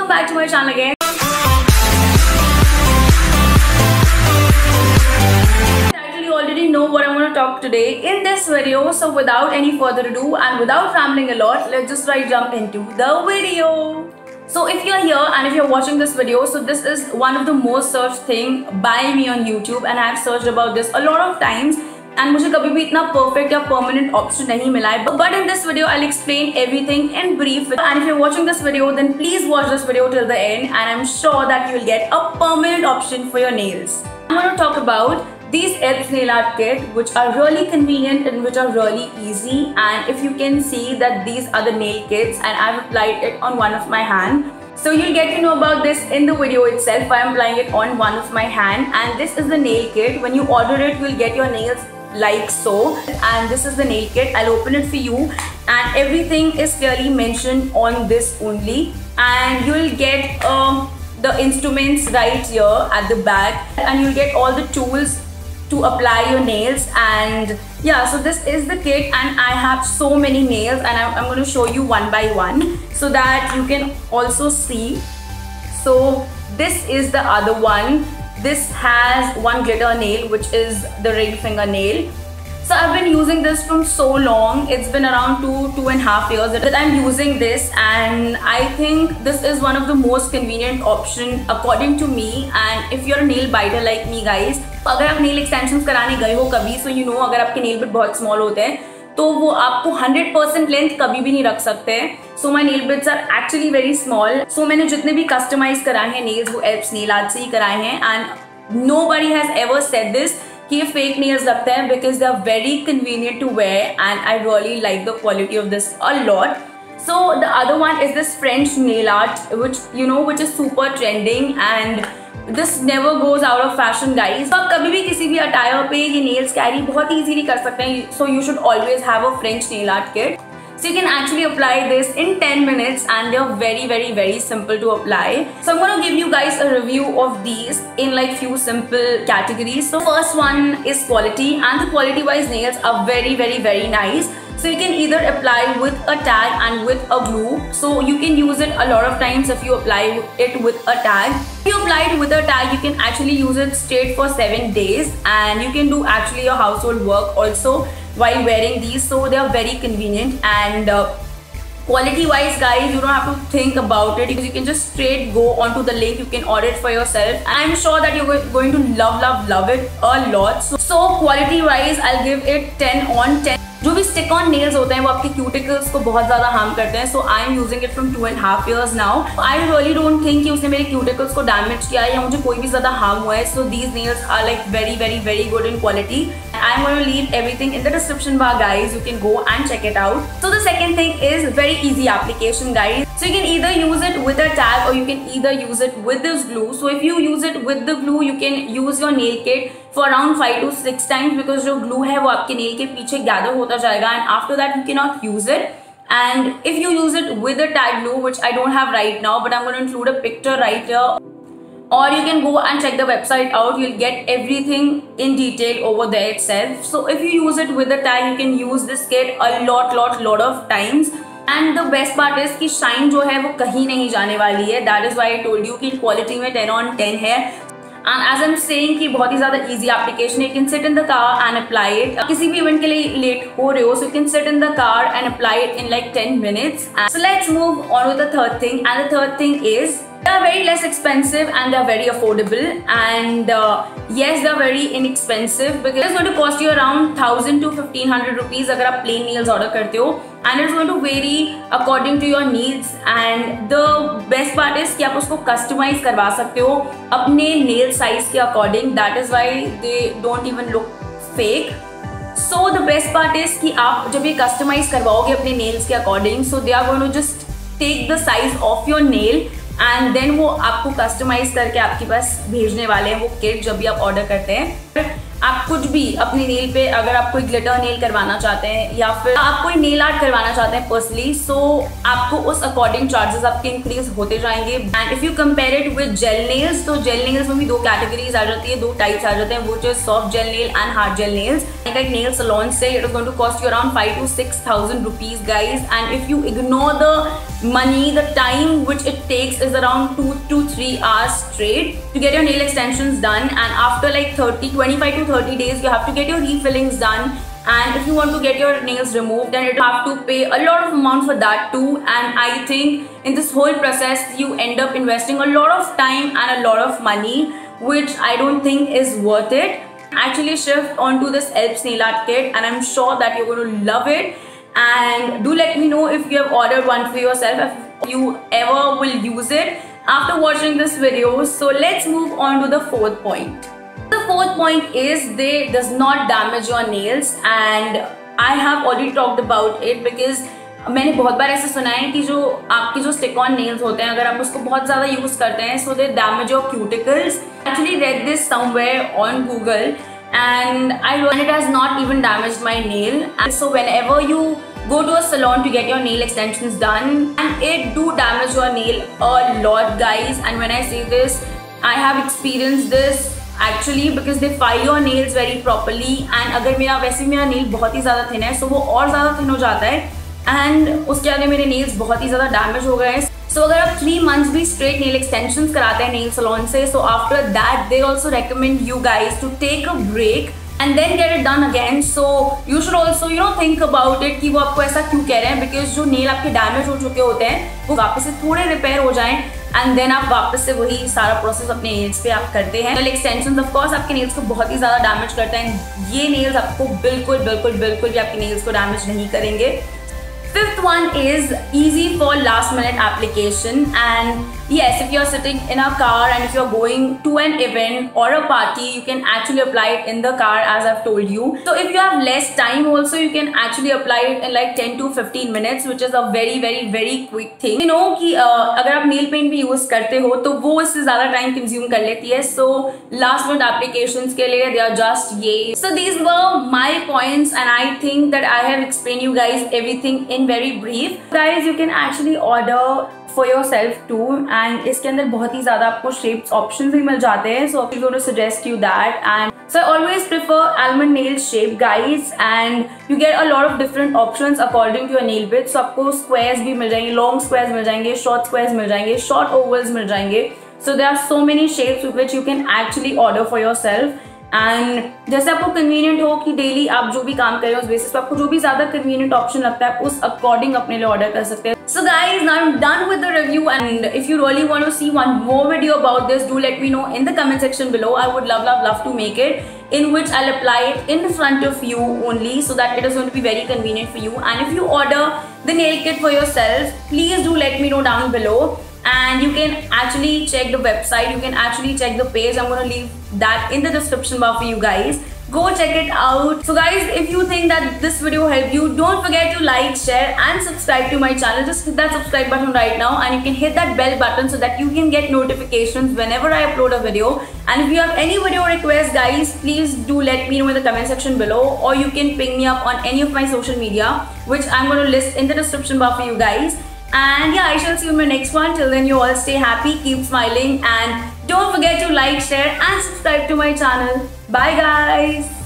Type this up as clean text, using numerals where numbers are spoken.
welcome back to my channel again. You already know what I'm going to talk today in this video, so without any further ado and without rambling a lot, let's just jump into the video. So if you're here and if you're watching this video, so this is one of the most searched thing by me on YouTube, and I've searched about this a lot of times and मुझे कभी भी इतना perfect या permanent option नहीं मिला है. But in this video I'll explain everything in brief, and if you're watching this video then please watch this video till the end, and I'm sure that you'll get a permanent option for your nails. I'm going to talk about these Elps nail art kit, which are really convenient and which are really easy. And if you can see that these are the nail kits, and I've applied it on one of my hand. So you'll get to know about this in the video itself. I'm applying it on one of my hand, and this is the nail kit. When you order it, you'll get your nails like so, and this is the nail kit. I'll open it for you, and everything is clearly mentioned on this only, and you'll get the instruments right here at the back, and you'll get all the tools to apply your nails. And yeah, so this is the kit, and I have so many nails, and I'm going to show you one by one so that you can also see. So this is the other one. This has one glitter nail, which is the ring finger nail. So I've been using this from so long. It's been around 2.5 years that I'm using this, and I think this is one of the most convenient option according to me. And if you're a nail biter like me guys, अगर आप nail extensions कराने गए हो कभी, so you know अगर आपके nail bit बहुत small होते हैं तो वो आपको 100% लेंथ कभी भी नहीं रख सकते हैं. So my nail bits are actually very small. So मैंने जितने भी customize कराए हैं nails वो Elps nail art से ही कराए हैं, and nobody has ever said this कि ये fake nails लगते हैं, because they are very convenient to wear, and I really like the quality of this a lot. So the other one is this French nail art, which is super trending, and this never goes out of fashion guys. So आप कभी भी किसी भी attire पे ये nails carry बहुत easily कर सकते हैं. So you should always have a French nail art kit. So you can actually apply this in 10 minutes, and they're very simple to apply. So I'm going to give you guys a review of these in like few simple categories. So first one is quality, and the quality wise nails are very nice. So you can either apply with a tag and with a glue. So you can use it a lot of times if you apply it with a tag. If you apply it with a tag, you can actually use it straight for 7 days, and you can do actually your household work also while wearing these. So they are very convenient, and quality wise guys, you don't have to think about it, because you can just straight go onto the link, you can order it for yourself, and I'm sure that you're going to love it a lot. So quality wise I'll give it 10 on 10. जो भी stick on nails होते हैं वो आपके cuticles को बहुत ज़्यादा harm करते हैं. So I am using it from 2.5 years now. I really don't think कि उसने मेरे क्यूटिकल्स को डैमेज किया है या मुझे कोई भी ज़्यादा हार्म हुआ है. So these nails are like very good in quality. I am going to leave everything in the description bar guys. You can go and check it out. So the second thing is very easy application guys. So you can either use it with a tag or you can either use it with this glue. So if you use it with the glue, you can use your nail kit for around 5 to 6 times, because जो glue है वो आपके nail के पीछे gather होता जाएगा, and after that you cannot use it. And if you use it with the tag glue, which I don't have right now, but I'm going to include a picture right here, or you can go and check the website out, you'll get everything in detail over there itself. So if you use it with the tag, you can use this kit a lot of times. And the best part is कि shine जो है वो कहीं नहीं जाने वाली है. That is why I told you कि quality में 10 on 10 है. And as I'm saying कि बहुत ही ज़्यादा easy application है. You can sit in the car and apply it. किसी भी event के लिए late हो रहे हो, so you can sit in the car and apply it in like 10 minutes. And so let's move on to the third thing. And the third thing is they are very less expensive and they are very affordable. And yes, they are very inexpensive, because it's going to cost you around 1000 to 1500 rupees अगर आप plain nails order करते हो. And it's going to vary according to your needs. And the best part is कि आप उसको customize करवा सकते हो अपने nail size के according. That is why they don't even look fake. So the best part is कि आप जब ये customize करवाओगे अपने nails के according, so they are going to just take the size of your nail, and then वो आपको customize करके आपके पास भेजने वाले हैं वो kit जब भी आप order करते हैं. आप कुछ भी अपने नेल पे, अगर आप कोई ग्लिटर नेल करवाना चाहते हैं या फिर आप कोई नेल आर्ट करवाना चाहते हैं पर्सनली, सो आपको उस अकॉर्डिंग चार्जेस आपके इंक्रीज होते जाएंगे. And if you compare it with gel nails, तो जेल नेल्स में भी 2 कैटेगरीज आ जाती है, 2 टाइप्स आ जाते हैं, वो जो soft gel nail and hard gel nails. एक नेल सैलून से it is going to cost you around 5,000 to 6,000 rupees guys. And if you ignore the money, the time which it takes is around 2 to 3 hours straight to get your nail extensions done, and after like 25 to 30 days you have to get your refillings done. And if you want to get your nails removed, then you have to pay a lot of amount for that too. And I think in this whole process you end up investing a lot of time and a lot of money, which I don't think is worth it. Actually shift onto this Elps nail art kit, and I'm sure that you're going to love it. And do let me know if you have ordered one for yourself, if you ever will use it after watching this video. So let's move on to the fourth point. The fourth point is they does not damage your nails, and I have already talked about it because मैंने बहुत बार ऐसे सुना है कि जो आपके जो stick on nails होते हैं, अगर आप उसको बहुत ज़्यादा यूज करते हैं, so they damage your cuticles. Actually read this somewhere on Google and it has not even damaged my nail. And so whenever you go to a salon to get your nail extensions done, and it do damage your nail a lot, guys. And when I say this, I have experienced this actually because they file your nails very properly. And अगर वैसे मेरा nail बहुत ही ज़्यादा thin है, so वो और ज़्यादा thin हो जाता है, and उसके आगे मेरे nails बहुत ही ज़्यादा damage हो गए हैं. So अगर आप 3 months भी straight nail extensions कराते हैं nail salon से, so after that they also recommend you guys to take a break and then get it done again. So you should also think about it कि वो आपको ऐसा क्यों कह रहे हैं, because जो nail आपके damage हो चुके होते हैं वो वापस से थोड़े repair हो जाएं, and then आप वापस से वही सारा process अपने nails पे आप करते हैं. Nail extensions of course आपके nails को बहुत ही ज़्यादा damage करते हैं. ये nails आपको बिल्कुल भी आपके nails को damage नहीं करेंगे. Fifth one is easy for last minute application. And yes, if you're sitting in a car and if you're going to an event or a party, you can actually apply it in the car, as I've told you. So if you have less time also, you can actually apply it in like 10 to 15 minutes, which is a very quick thing. You know कि अगर आप nail paint भी use करते हो तो वो इससे ज़्यादा time consume कर लेती है. So last minute applications के लिए they are just ये. So these were my points, and I think that I have explained you guys everything in very brief. Guys, you can actually order for yourself too, and इसके अंदर बहुत ही ज़्यादा आपको shapes options भी मिल जाते हैं. So I'm going to suggest you that. And so I always prefer almond nail shape, guys, and you get a lot of different options according to your nail width. So आपको squares भी मिल जाएंगे, long squares मिल जाएंगे, short squares मिल जाएंगे, short ovals मिल जाएंगे. So there are so many shapes with which you can actually order for yourself. And जैसे आपको convenient हो कि डेली आप जो भी काम करें उस बेसिस पे आपको जो भी ज्यादा कन्वीनियंट ऑप्शन लगता है आप उस अकॉर्डिंग अपने लिए ऑर्डर कर सकते हैं. So guys, now I'm done with the review, and if you really want to see one more video about this, do let me know in the comment section below. I would love to make it, in which I'll apply it in front of you only, so that it is going to be very convenient for you. And if you order the nail kit for yourself, please do let me know down below. And you can actually check the website, you can actually check the page. I'm going to leave that in the description bar for you guys. Go check it out. So guys, if you think that this video helped you, don't forget to like, share and subscribe to my channel. Just hit that subscribe button right now, and you can hit that bell button so that you can get notifications whenever I upload a video. And if you have any video requests, guys, please do let me know in the comment section below, or you can ping me up on any of my social media, which I'm going to list in the description bar for you guys. And yeah, I shall see you in my next one. Till then, you all stay happy, keep smiling, and don't forget to like, share and subscribe to my channel. Bye guys.